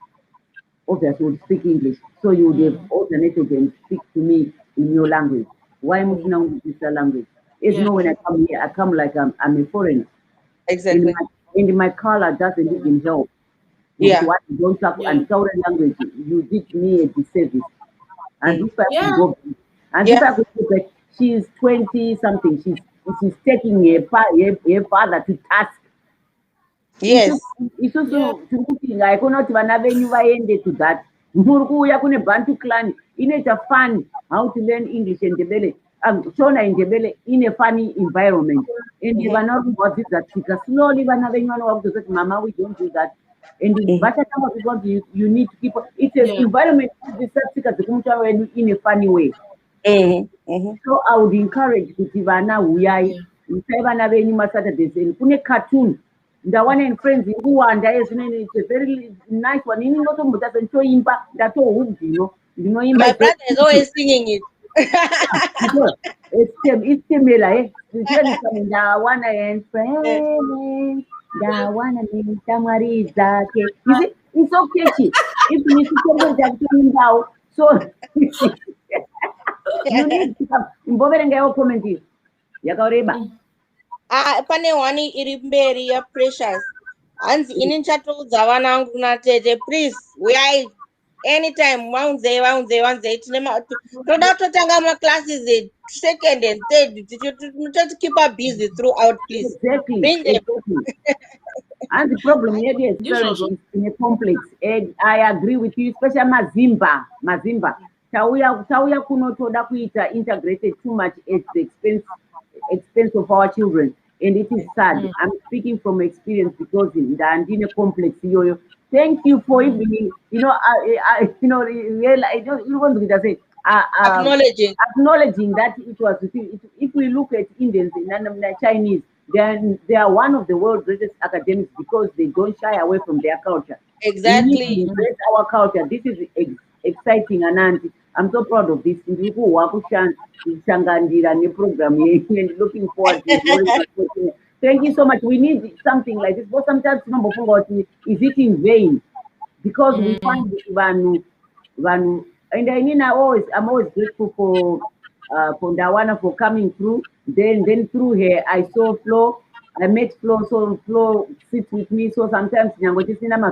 Obviously, you would speak English. So you would have alternated and speak to me in your language. Why musina kundidzidzisa language? As you know, when I come here, I come like I'm a foreigner. Exactly. And my color doesn't even help. What you don't talk and foreign language, you did me a disservice. And if I could go back, and if I could go back, she's 20-something. She's taking her father to task. Yes. It's also I cannot vaende to that. Murukuya kune Bantu clan in a fun how to learn English in Ndebele. Shona in Ndebele in a funny environment. And you are not about this that Tsika. Slowly Mama, we don't do that. And in because you need to keep it's an environment in a funny way. So I would encourage Kutivana Uyai, Savana Venima Saturdays, and Pune cartoon. The one in friends in Uanda is a very nice one. In Noto doesn't show impact that all, you know. My brother is always singing it. It's similar. The one and friends, the one and Tamariza. You see, it's so catchy. If you see that now, so. You need to come. Imboverenga yo comment here. Yakareba. Pane wani iri mberi ya Precious. Anzi ini chatudza vanangu natete, please uyai anytime wanze tinema toda totanga ma classes second and third to keep her busy throughout, please. Exactly. And the problem here is in a complex. And I agree with you, especially Mazimba. Tauya kunotoda kuita integrated too much at the expense of our children, and it is sad. I'm speaking from experience because in the Andine complex. Thank you for even acknowledging that it was. If we look at Indians and Chinese, they are one of the world's greatest academics because they don't shy away from their culture. Exactly. We need to embrace our culture. This is exciting, and I'm so proud of this. And looking forward to it. Thank you so much. We need something like this. But sometimes is it in vain? Because we find Vanu, and I'm always grateful for Ndawana for coming through. Then through her, I saw Flo. I met Flo, so Flo sits with me. So sometimes my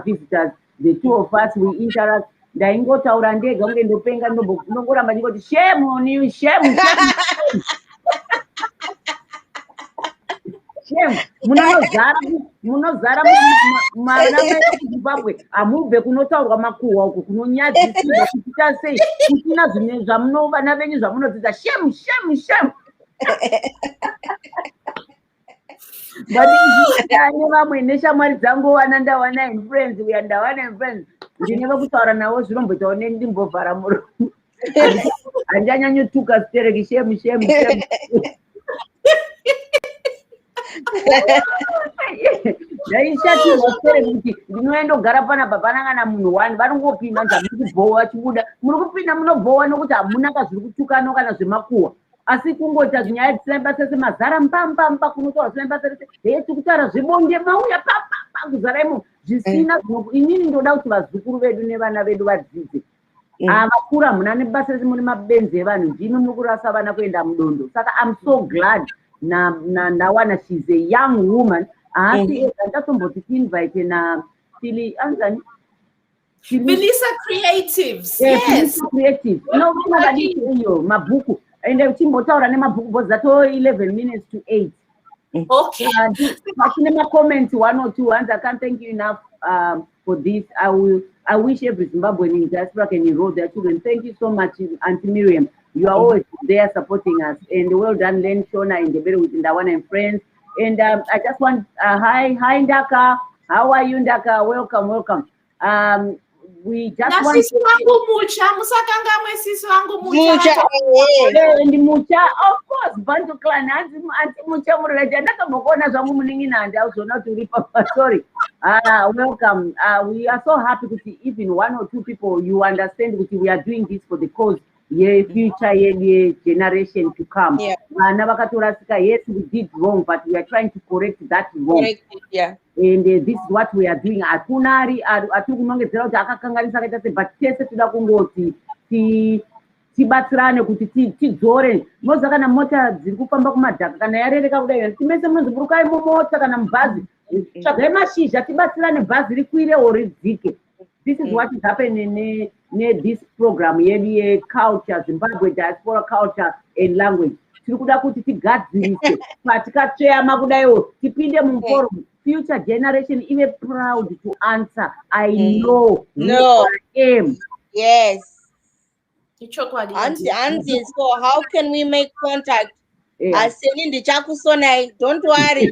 visitors, the two of us, we interact. Ndaingotaura ndega unge ndopenga ndongoramba ndingoti shame on you, shame. Shame. Munozara mwana weZimbabwe amubve kunotaurwa makuhwa uku kunonyadzisirwa kuita sei kusina zvimwe vana venyu zvamunodzidza shame. Ane vamwe neshamwari dzangu Ndawana and friends, we are Ndawana and friends. Ndine vekutaura navo zvinomboitawo ndimbovhara muromo. Handanyanyotuka stereki shame. Ndaishatirwa stereki kuti ndinoendogara panapa panangana munhu wani vanongopinda zvamurikubhowa chibuda muri kupinda munobhowa nokuti hamuna kazviri kutukano kana zvemakuhwa asi kungoita zvinyaya dzisemba mazara mbambamba kunotaura semba sese tikutaura zvebonde mauya papa kuzaraimo zvisina inini ndoda kuti vazukuru vedu nevana vedu vadzidze vakura muna nebasa rese muri mabenzi evanhu ndino muri kurasa vana kuenda mudondo saka I'm so glad Ndawana, she's a young woman. Ndatomboti invite na Melissa Creatives. Yes. Melissa Creatives. No, mabuku. And chimbotaura nemabhuku because that's all 11 minutes to 8. Okay. Machinema comment 1 or 2 and I can't thank you enough for this. I wish every Zimbabwean in diaspora can enroll their children. Thank you so much, Auntie Miriam. You are always there supporting us. And well done, Len, Shona, and the very with Ndawana and friends. And I just want hi Ndaka. How are you, Ndaka? Welcome. We just want sisi wangu mucha musakanga mwesisi wangu mucha of course Bantu clan anti mucha mureleja ndakambokuona zvangu muninginandi auzona kuti uripa sorry welcome we are so happy to see even 1 or 2 people you understand that we are doing this for the cause future generation to come. Vana vakatorasika, yes, we did wrong, but we are trying to correct that wrong. And this is what we are doing. Atunari aturi kunongedzera kuti akakanganisa kaita se but tese toda kungoti tibatsirane kuti tidzore moza kana mota dziri kufamba kumadhaka kana yarereka kudai timese munoziburukai mumota kana mubhazi tsvagai mashizha tibatsirane bhazi rikwire or ridzike. This is what is happening in this program yedu culture Zimbabwe diaspora culture and language. Tiri kuda kuti tigadzirise patikatsveyama kudaiwo tipinde muforum future generation even proud to answer. I know who I am. Yes. Auntie, so how can we make contact? I said in the Chakusonai, don't worry.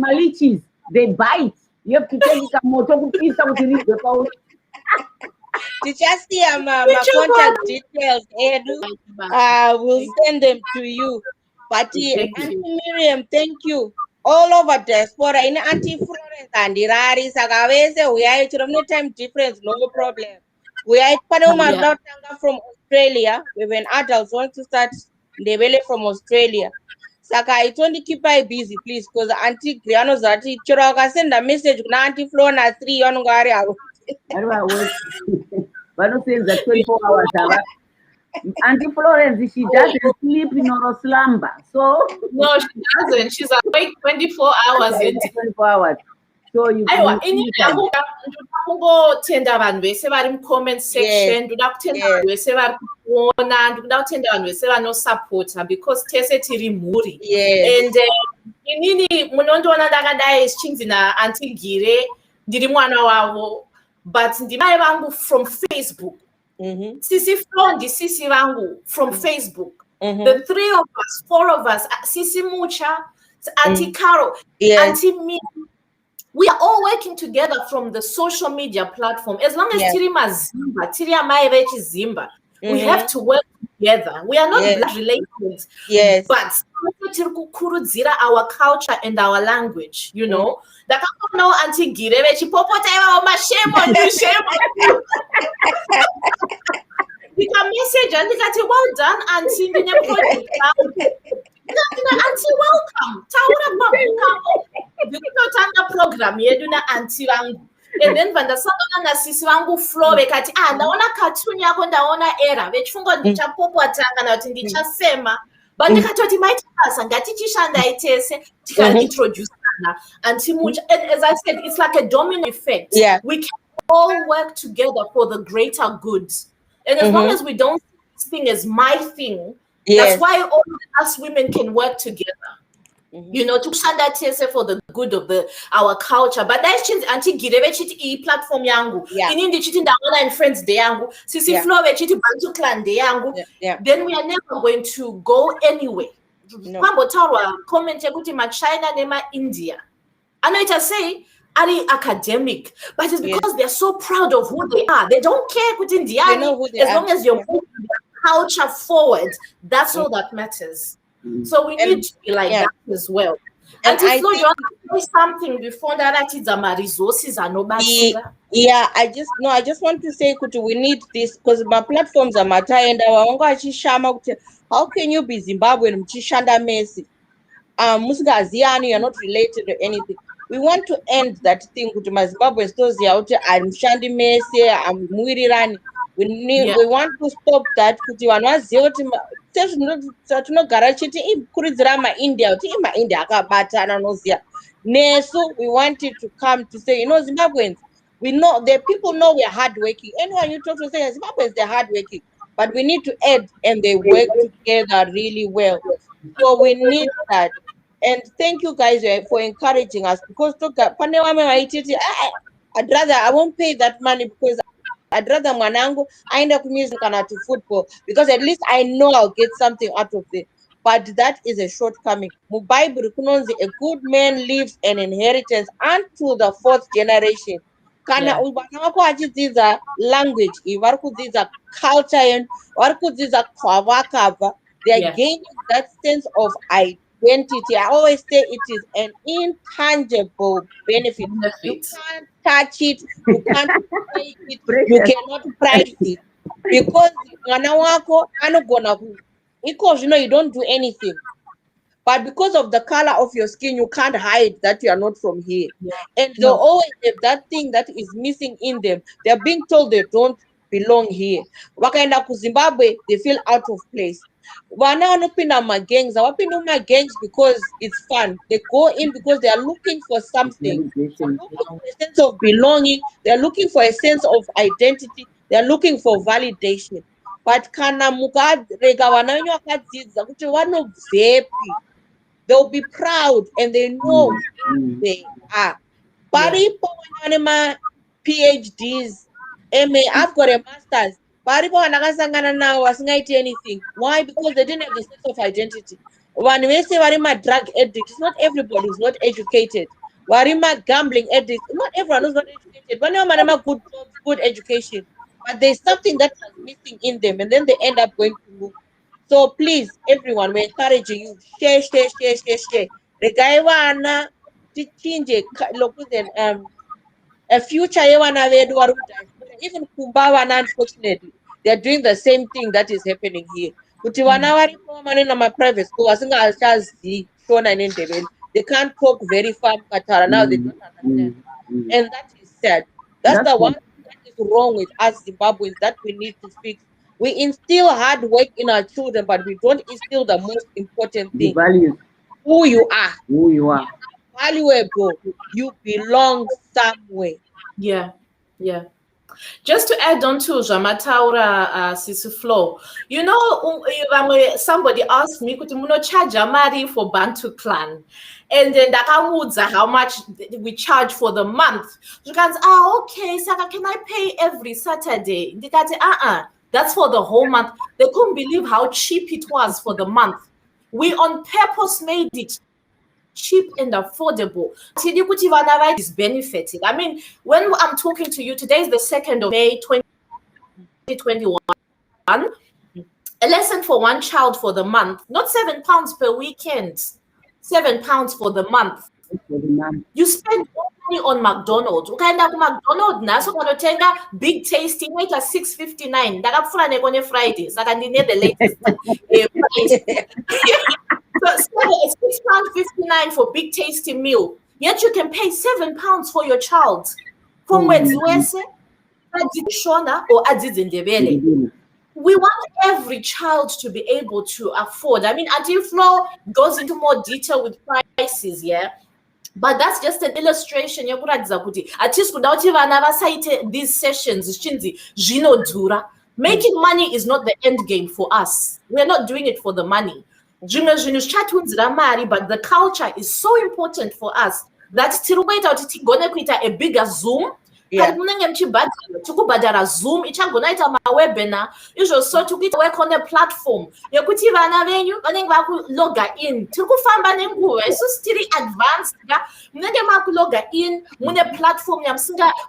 My leeches, they bite. You have to take a motor to piece out the phone. Did you see my contact details, Edu? We'll send them to you. But Auntie Miriam, thank you. All over diaspora in Auntie Florence and Irari Sagavese, we are no time difference, no problem. We are Panama from Australia. When adults want to start the belly from Australia. Saka, I told you keep her busy, please, because Auntie Griano Zati Choroka send a message to Auntie Florence 3 on Garia. But no saying that 24 hours. Auntie Florence, she doesn't sleep nor slumber. So no, she doesn't. She's awake 24 hours. 24 hours. So you can tenda vanhu vese vari mucomment section ndoda kutenda vanhu vese vari kuona ndoda kutenda vanhu vese vanosupporta because tese tiri mhuri and inini munondoona ndakadai zvichinzi naAuntie Gire ndiri mwana wavo but ndimai vangu from Facebook. Sisi Flondi, Sisi Vangu from Facebook. The 3 of us, 4 of us, Sisi Mucha, Auntie Carol, Auntie Me, we are all working together from the social media platform. As long as tiri mazimba, tiri amai vechi zimba, we have to work together. We are not blood related, but tiri kukurudzira our culture and our language, you know. Ndakaonawo anti Gire vechipopota ivavo shame on you, shame on you. Message and well done, auntie. Project. Auntie, welcome. Taura babuka. Program yeduna auntie wangu. And then when the sanga sisi wangu flow bekati ndaona cartoon yako ndaona era. Vechifunga ndichapopota kana kuti ndichasema. But ndikatoti maitasa ngatichishanda itese tika introduce ana. Auntie much, as I said, it's like a domino effect. Yeah. We can all work together for the greater good. And as long as we don't see this thing as my thing, that's why all of us women can work together. You know, to stand that for the good of our culture. But that's anti Gireve chiti platform yangu. In India chiti online friends de yangu. Sisi flow chiti Bantu clan de yangu. Then we are never going to go anywhere. Pambo Tawa comment yakuti ma China nema India. I know it I say are academic, but it's because they're so proud of who they are. They don't care within the as long as you're moving their culture forward. That's all that matters. So we need to be like that as well. And I think you want to say something before that is my resources are nobody. I just want to say we need this because my platforms are matter and how can you be Zimbabwean mchishanda mesi? Musgaziani, you're not related to anything. We want to end that thing with my Zimbabwe stores out. I'm Shandi Messi, I'm Muirirani. We want to stop that. So we wanted to come to say, you know, Zimbabweans, we know the people know we're hardworking. Anyone you talk to say Zimbabweans, they're hardworking, but we need to add and they work together really well. So we need that. And thank you guys for encouraging us because I won't pay that money because I'd rather mwanangu aenda kumizi kana to football because at least I know I'll get something out of it. But that is a shortcoming. Mu Bible kunonzi a good man leaves an inheritance unto the 4th generation. Kana ubana wako achidzidza language, vari kudzidza culture and vari kudzidza kwavakabva, they are gaining that sense of identity. I always say it is an intangible benefit. You can't touch it, you can't take it, you cannot price it. Because you don't do anything. But because of the color of your skin, you can't hide that you are not from here. And they always have that thing that is missing in them. They're being told they don't belong here. Wakaenda ku Zimbabwe, they feel out of place. My gangs because it's fun. They go in because they are looking for something. They're looking for a sense of belonging. They're looking for a sense of identity. They're looking for validation. But they'll be proud and they know who they are. PhDs, MA, I've got a master's. Anything. Why? Because they didn't have the sense of identity. When we say Warima drug addicts, not everybody is not educated. Warima gambling addicts, not everyone is not educated. But no good education. But there's something that is missing in them, and then they end up going to move. So please, everyone, we're encouraging you. Share. The guy wanna change a future even Kumbawana, unfortunately, they're doing the same thing that is happening here. My private school, they can't talk very far Katara now, they don't understand. And that is sad. That's the one thing that is wrong with us Zimbabweans that we need to fix. We instill hard work in our children, but we don't instill the most important thing. Who you are. You are valuable. You belong somewhere. Yeah. Just to add on to Nemitauro, Sisi Flo, you know, somebody asked me, could you charge money for Bantu clan? And then how much we charge for the month? You can say, okay, Saka, can I pay every Saturday? They can say, that's for the whole month. They couldn't believe how cheap it was for the month. We on purpose made it cheap and affordable. Is benefiting. I mean, when I'm talking to you, today is the 2nd of May 2021. A lesson for one child for the month, not £7 per weekend, £7 for the month. You spend more money on McDonald's. Ukaenda ku McDonald's naso kanotenga big tasty inoita 6.59. Ndakapfura nekone Friday saka ndine the latest price. So it's £6.59 for big tasty meal. Yet you can pay £7 for your child. From mwedzi wese adzishona or adzidindebele. We want every child to be able to afford. I mean, Auntie Flo goes into more detail with prices, yeah? But that's just an illustration. These sessions, making money is not the end game for us. We're not doing it for the money. But the culture is so important for us that a bigger Zoom. Yeah. Zoom webinar so to work on a platform log in so still advanced log in platform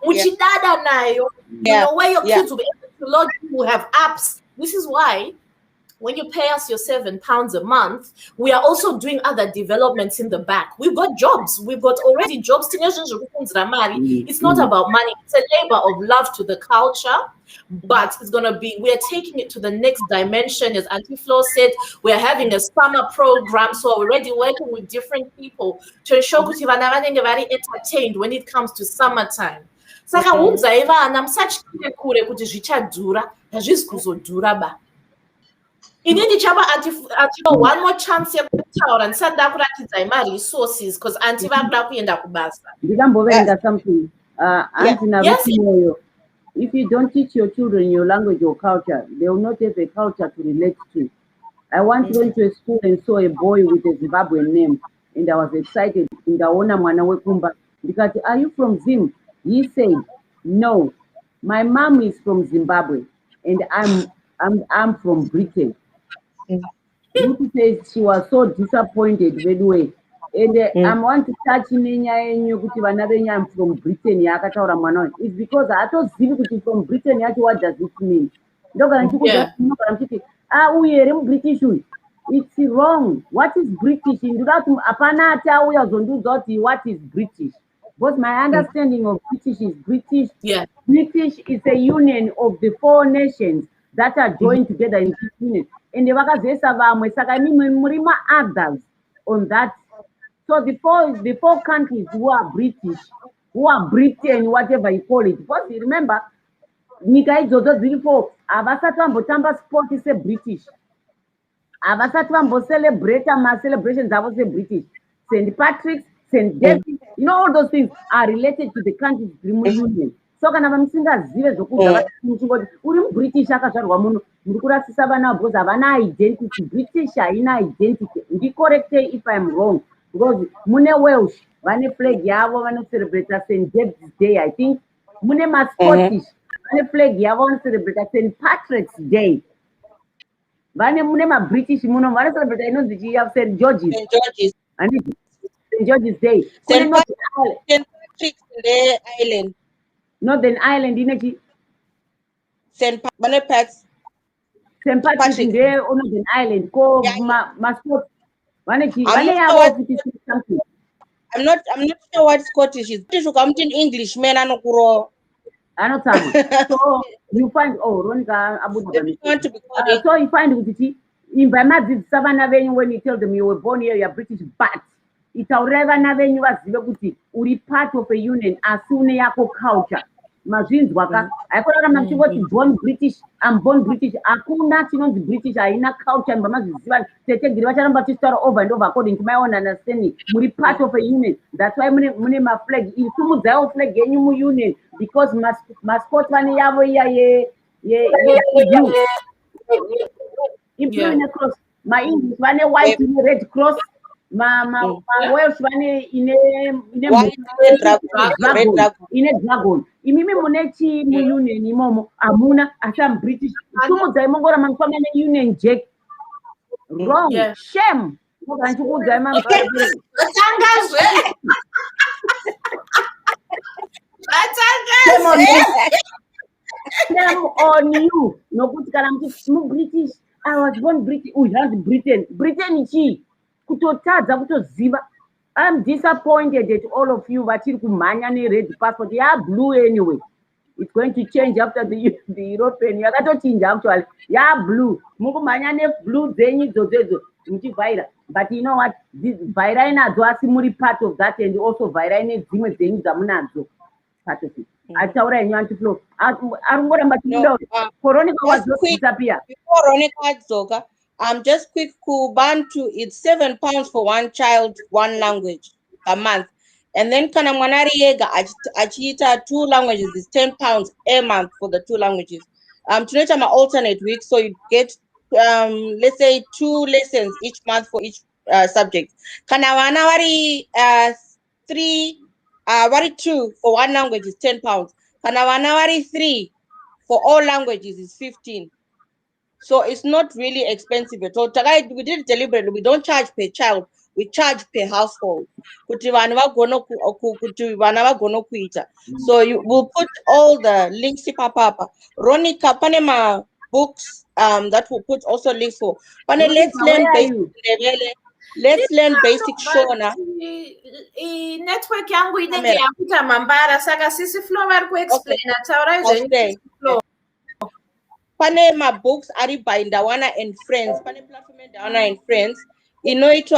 where your kids will be able to log in, will have apps. This is why when you pay us your £7 a month, we are also doing other developments in the back. We've got jobs. We've got already jobs. It's not about money. It's a labor of love to the culture, but it's going to be, we're taking it to the next dimension. As Auntie Flo said, we're having a summer program. So we're already working with different people to ensure that they're very entertained when it comes to summertime. Saka unza eva anamsachi kure kuti zvichadhura hazvizikuzodhura ba. Inini chaba one more chance yekutaura ndisanda kuratidza imari resources because anti vakuda kuenda kubasa. Ndikamboverenga something. If you don't teach your children your language or culture, they will not have a culture to relate to. I once went to a school and saw a boy with a Zimbabwean name, and I was excited. Ndaona mwana wekumba because are you from Zim? He said, no, my mom is from Zimbabwe, and I'm from Britain. She says she was so disappointed anyway. And I want to touch I'm from Britain. It's because I thought you from Britain. What does it mean? British. It's wrong. What is British? What is British? But my understanding of British is British. Yeah. British is a union of the 4 nations that are joined together in this union. And the others on that. So the four countries who are British, who are Britain, whatever you call it. But remember, sport is a British. Celebrate my celebrations. I was a British. St. Patrick's, St. David, all those things are related to the country's union. So kana vamsinga zive zvokuda uri British akazvarwa muno muri kurasisa vana because havana identity. British haina identity. Correct if I'm wrong because mune Welsh vane flag yavo vano celebrate St. David's Day. I think mune ma Scottish vane flag yavo vano celebrate St. Patrick's Day. Vane mune ma British muno vano celebrate St. George's. And St. George's Day. St. Patrick's Day Island. Northern Ireland, St. Patrick's Day on Northern Ireland. I'm not sure what Scottish is. Scottish come in English, man. So you find Ronica Abu so you find with it in Bama Savannah when you tell them you were born here, you're British, but it's already you was uri part of a union as soon as culture. Machines waka. I call them born British. I'm born British. Akuna chinonzi British. Aina culture and Bama Zivan. They take the Russian Baptist over and over according to my own understanding. Uri part of a union. That's why mune my flag. If someone zao flag any union because mascot one yavo ye. If you in a cross, my English one white red cross. My Welsh one in a dragon. Imime monechi mu union imomo amuna asam British. Sumo za imongora manfamene union jack. Wrong. Yeah. Shame. On you, no good British. I was born British. We had Britain chi. Kutotadza kutoziva. I'm disappointed at all of you. Vachiri kumhanya red passport. Yeah, blue anyway. It's going to change after the European. Yakatochinja actually. Yeah, blue. Mukumhanya blue dzenyu dzodzo muchivhaira. But you know what? This vhaira inadzo asi muri part of that, and also vhaira ine dzimwe dzenyu dzamunadzo. Part of it. Ataura yenyu anti-flow. Arungoramba tindo. Veronica was not disappear. Before Veronica Zoka, just quick Kubantu, it's £7 for one child, one language a month. And then kana mwanari yega achita 2 languages is £10 a month for the 2 languages. Tonight I'm an alternate week, so you get let's say 2 lessons each month for each subject. Kana wanawari 3 2 for one language is £10. Kana wanawari 3 for all languages is 15. So it's not really expensive at all. We did it deliberately. We don't charge per child. We charge per household. So you will put all the links. Papa Ronica Panema books that will put also links for. Let's learn basic. Let's learn basic Shona. Network yangu inenge yakuta mambara saka sisi flow vari kuexplain taura izvenyu flow. Pane my books ari by Ndawana and Friends. Pane platform Ndawana and Friends. You know it.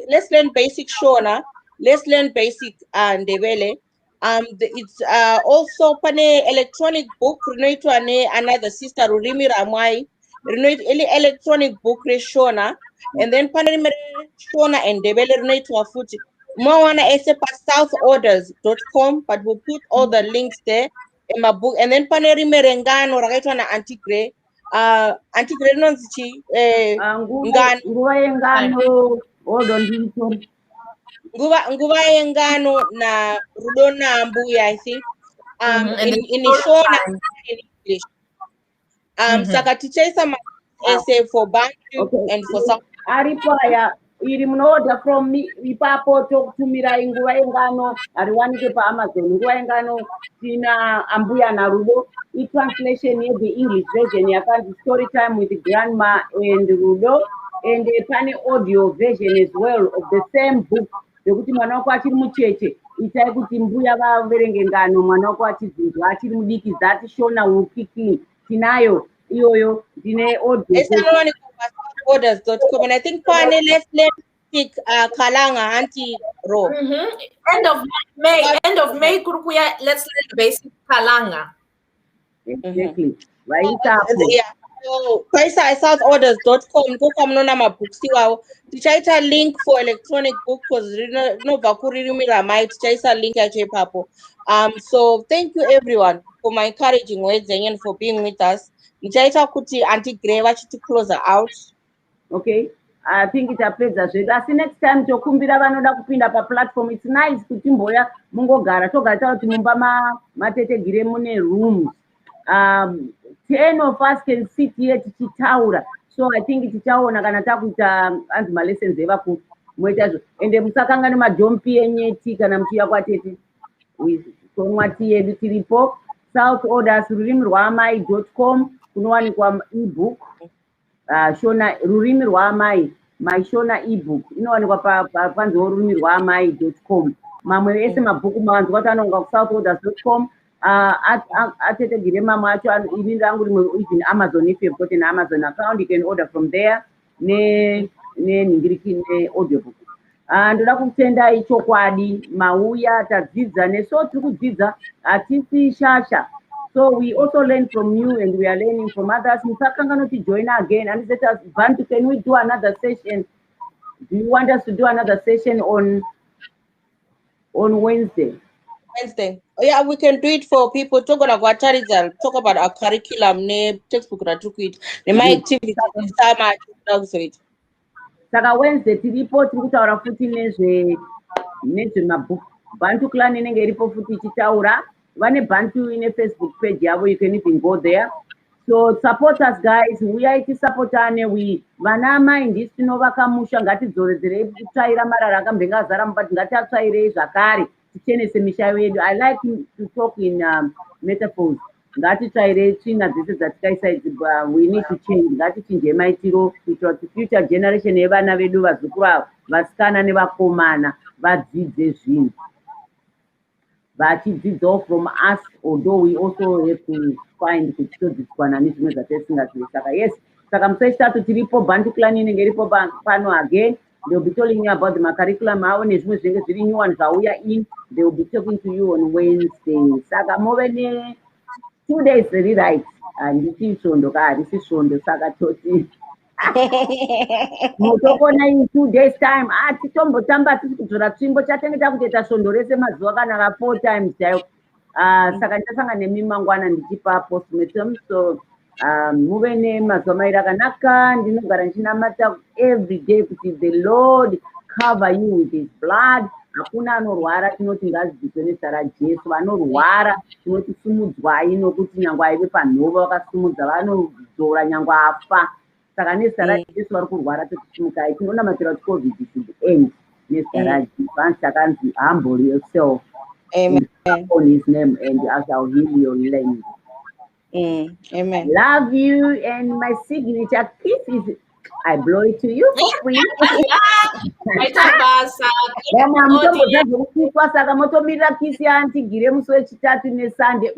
Let's learn basic Shona. Let's learn basic Ndebele. It's also pane electronic book. You know it another sister Rurimi Ramai. You know it electronic book Shona. And then pane Shona and Ndebele. You know it wafuti. Mwana esepa southorders.com, but we'll put all the links there in my book. And then paneri merengano rakaitwa na antigre nonzichi nguva yengano hold on ndito nguva yengano na rudo na mbuya I think in Shona in English saka tichaisa ma essay for Bantu and for South aripaya iri munoorder from me ipapo tokutumirai nguva yengano hariwanike paAmazon. Nguva yengano tina ambuya narudo itranslation yedu English version yakanzi story time with grandma and rudo, and pane audio version as well of the same book yekuti mwana wako achiri mucheche itai kuti mbuya vaverenge ngano mwana wako achidzinzwa achiri mudiki zati Shona ukiki tinayo iyoyo ndine audio orders.com, and I think finally let's pick Kalanga anti-ro. End of May kurukuya let's learn basic Kalanga. Exactly. Right. Yeah. So Kaisa southorders.com go come no nama books tiwa. Tichaita link for electronic book because no bakuri mira might tichaita link ya papo. So thank you everyone for my encouraging words and for being with us. Tichaita kuti anti-greva to close out. Okay, I think it's a pleasure. Asi next time tokumbira vanoda kupinda pa platform, it's nice kuti mboya mungogara togara kuti mumba matetegire mune rooms. 10 of us can sit here tichitaura. So I think tichaona kana takuita anzi ma lessons evapo moita ende musakanga nemadhompi enyeti kana mchiya kwatete komwati yedu tiripo southorders.com kunowanikwa ebook Shona rurimi rwaamai my Shona ebook inowanikwa panzi rurimi rwaamai.com. mamwe ese mabhuku mawanzwa kuti anonga southorders.com atetegire mamwe acho ini rangu rimwe even Amazon. If you've got an Amazon account you can order from there nenhingiriki neaudiobook. Ndoda kutendai chokwadi mauya tadzidza neso tiri kudzidza hatisi shasha. So we also learn from you and we are learning from others. Musakanga to join again and let us Bantu, can we do another session? Do you want us to do another session on Wednesday? Wednesday. Oh, yeah, we can do it for people. Talk about our curriculum, textbook they might activity Saka Wednesday tiripo tiri kutaura futi nezvemabhuku. Bantu clan inenge iripo futi ichitaura. Vane Bantu in a Facebook page yavo, you can even go there. So support us, guys. We are supportane. We vanama in this tinovakamusha ngatidzoredzere kutsvaira marara akambengazara mubati ngatiatsvairei zvakare tichenese misha yedu. I like to talk in metaphors. Ngatitsvairei tsvina dzese dzatikaisa idzi. We need to change. Ngatichinje maitiro kuitira kuti future generation yevana vedu vazukuru avo vasikana nevakomana vadzidze zvinhu vachidzidzawo from us, although we also have to find kuti todzidziswana nezvimwe zvatisingazii. Saka yes, saka musi wechitatu tiripo band clan inenge iripo pano again. They will be telling you about the curriculum avo nezvimwe zvinenge zviri new and zvauya in. They will be talking to you on Wednesday. Saka move ne 2 days rewrite. Handisi svondo ka harisi svondo, saka toti mutokona in 2 days time titombotamba tisi kudzora tsvimbo chatenge takutoita svondo rese mazuva kana 4 times chaiwo. Saka ndichasanga nemi mangwana ndichipa postmortem. So muve nemazuva mairi akanaka. Ndinogara ndichinamata every day kuti the Lord cover you with his blood. Hakuna anorwara tinoti ngazidziswe nezita raJesu. Vanorwara tinoti sumudzwai, nokuti nyangwe aive panhova vakasumudza vanodzora nyangwe afa. Saka nezita raJesu vari kurwara totisimukai. Tinonamatira kuti COVID should end nezita raJesu. Vanhu takanzi humble yourself. Amen. On his name, and I shall heal your land. Amen. Love you, and my signature kiss is I blow it to you for free. Saka motomirira kisi yantigire musi wechitatu neSunday.